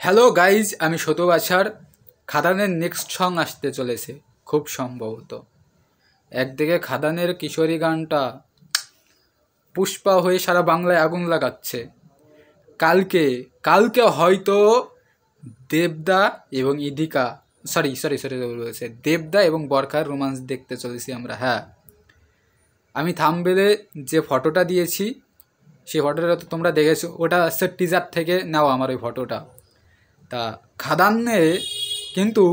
Hello guys, আমি শতবাছার খাদানের next song আসতে চলেছে খুব সম্ভবত। একদিকে খাদানের কিশোরী গানটা পুষ্পা হয়ে সারা বাংলায় আগুন লাগাচ্ছে। কালকে কালকে হয়তো দেবদা এবং ইদিকা সরি সরি সরি বলেছে দেবদা এবং বরখার রোমান্স দেখতে চলেছি আমরা। হ্যাঁ, আমি থাম্বনেলে যে ফটোটা দিয়েছি সেই ফটোটা তো তোমরা দেখেছো, ওটা হচ্ছে টিজার থেকে নেওয়া আমার ওই ফটোটা। তা খাদানে কিন্তু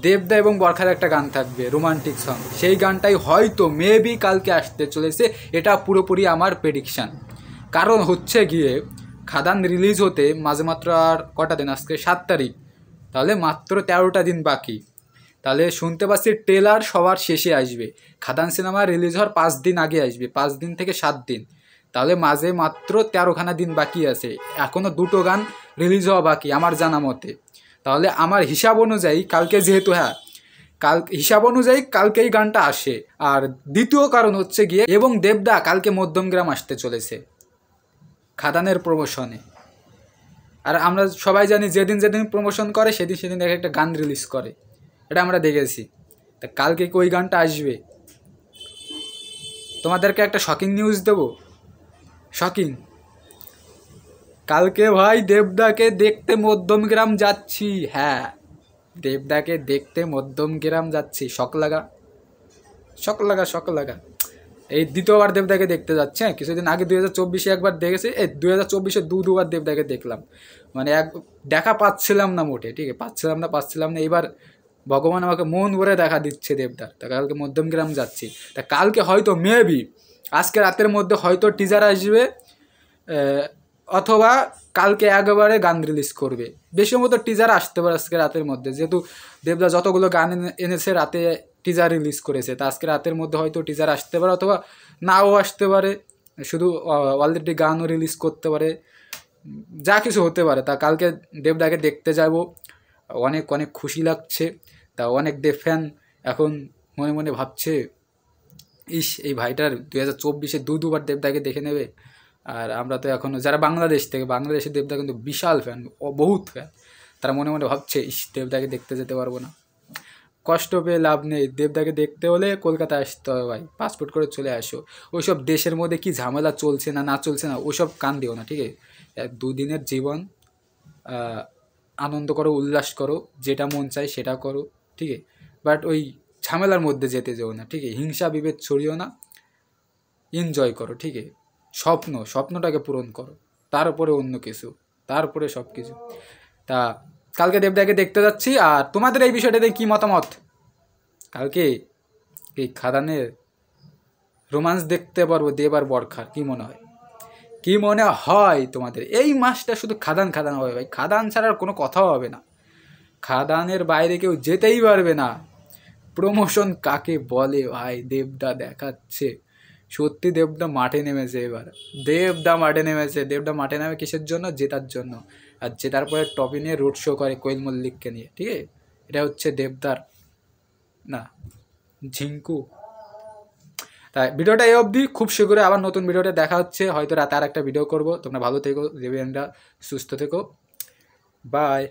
দেবদা এবং বরখার একটা গান থাকবে, রোমান্টিক সং। সেই গানটাই হয়তো মেবি কালকে আসতে চলেছে, এটা পুরোপুরি আমার প্রেডিকশান। কারণ হচ্ছে গিয়ে খাদান রিলিজ হতে মাঝে মাত্র আর কটা দিন, আজকে 7 তারিখ, তাহলে মাত্র 13টা দিন বাকি। তাহলে শুনতে পাচ্ছি ট্রেলার সবার শেষে আসবে, খাদান সিনেমা রিলিজ হওয়ার 5 দিন আগে আসবে, 5 দিন থেকে 7 দিন। তাহলে মাঝে মাত্র 13খানা দিন বাকি আছে, এখনও 2টো গান রিলিজ হওয়া বাকি আমার জানা মতে। তাহলে আমার হিসাব অনুযায়ী কালকে যেহেতু, হ্যাঁ, হিসাব অনুযায়ী কালকে এই গানটা আসে। আর দ্বিতীয় কারণ হচ্ছে গিয়ে এবং দেবদা কালকে মধ্যমগ্রাম আসতে চলেছে খাদানের প্রমোশনে। আর আমরা সবাই জানি যেদিন যেদিন প্রমোশন করে সেদিন সেদিন এক একটা গান রিলিজ করে, এটা আমরা দেখেছি। তা কালকে কি ওই গানটা আসবে? তোমাদেরকে একটা শকিং নিউজ দেবো। শকিং, কালকে ভাই দেবদাকে দেখতে মধ্যমগ্রাম যাচ্ছি। হ্যাঁ, দেবদাকে দেখতে মধ্যমগ্রাম যাচ্ছি। শক লাগা শক লাগা শক লাগা। এই দ্বিতীয়বার দেবদাকে দেখতে যাচ্ছে। হ্যাঁ, কিছুদিন আগে 2024-এ একবার দেখেছি, এই 2024-এ দুবার দেবদাকে দেখলাম। মানে দেখা পাচ্ছিলাম না মোটে, ঠিক আছে, পাচ্ছিলাম না। এবার ভগবান আমাকে মন ভরে দেখা দিচ্ছে দেবদার। তা কালকে মধ্যমগ্রাম যাচ্ছি। তা কালকে হয়তো মেবি আজকে রাতের মধ্যে হয়তো টিজার আসবে, অথবা কালকে একবারে গান রিলিজ করবে। বেশি মতো টিজার আসতে পারে আজকে রাতের মধ্যে, যেহেতু দেবদা যতগুলো গান এনেছে রাতে টিজার রিলিজ করেছে। তা আজকে রাতের মধ্যে হয়তো টিজার আসতে পারে, অথবা নাও আসতে পারে, শুধু অলরেডি গানও রিলিজ করতে পারে, যা কিছু হতে পারে। তা কালকে দেবদাকে দেখতে যাব, অনেক অনেক খুশি লাগছে। তা অনেক দেব ফ্যান এখন মনে মনে ভাবছে, ইস, এই ভাইটার 2024-এ দুবার দেবদাকে দেখে নেবে। আর আমরা তো এখনও যারা বাংলাদেশের দেবদা কিন্তু বিশাল ফ্যান, বহুত ফ্যান, তারা মনে মনে ভাবছে, ইস, দেবদাকে দেখতে যেতে পারবো না। কষ্ট পেয়ে লাভ নেই, দেবদাকে দেখতে হলে কলকাতায় আসতে হবে ভাই, পাসপোর্ট করে চলে আসো। ওইসব দেশের মধ্যে কি ঝামেলা চলছে না চলছে না ওসব কান দিও না, ঠিক আছে। 2 দিনের জীবন, আনন্দ করো, উল্লাস করো, যেটা মন চায় সেটা করো, ঠিক আছে। বাট ওই ঝামেলার মধ্যে যেতে যেও না, ঠিক আছে। হিংসা বিভেদ ছড়িও না, এনজয় করো, ঠিক আছে। স্বপ্নটাকে পূরণ করো, তারপরে অন্য কিছু, তারপরে সব কিছু। তা কালকে দেবদাকে দেখতে যাচ্ছি। আর তোমাদের এই বিষয়টাতে কী মতামত? কালকে এই খাদানের রোমান্স দেখতে পারবো দেব আর বরখার? কী মনে হয়, কী মনে হয় তোমাদের? এই মাসটা শুধু খাদান খাদান হবে ভাই, খাদান ছাড়ার কোনো কথাও হবে না। খাদানের বাইরে কেউ যেতেই পারবে না। প্রমোশন কাকে বলে ভাই, দেবদা দেখাচ্ছে। সত্যি দেবদা মাঠে নেমেছে এবার, দেবদা মাঠে নামে কিসের জন্য? জেতার জন্য। আর জেতার পরে টপি নিয়ে রোড শো করে কোয়েল মল্লিককে নিয়ে, ঠিক আছে। এটা হচ্ছে দেবদার না ঝিঙ্কু। তাই ভিডিওটা এই অবধি, খুব শীঘ্রই আবার নতুন ভিডিওটা দেখা হচ্ছে, হয়তো রাতে আর একটা ভিডিও করবো। তোমরা ভালো থেকো, দেবেনরা সুস্থ থেকো, বাই।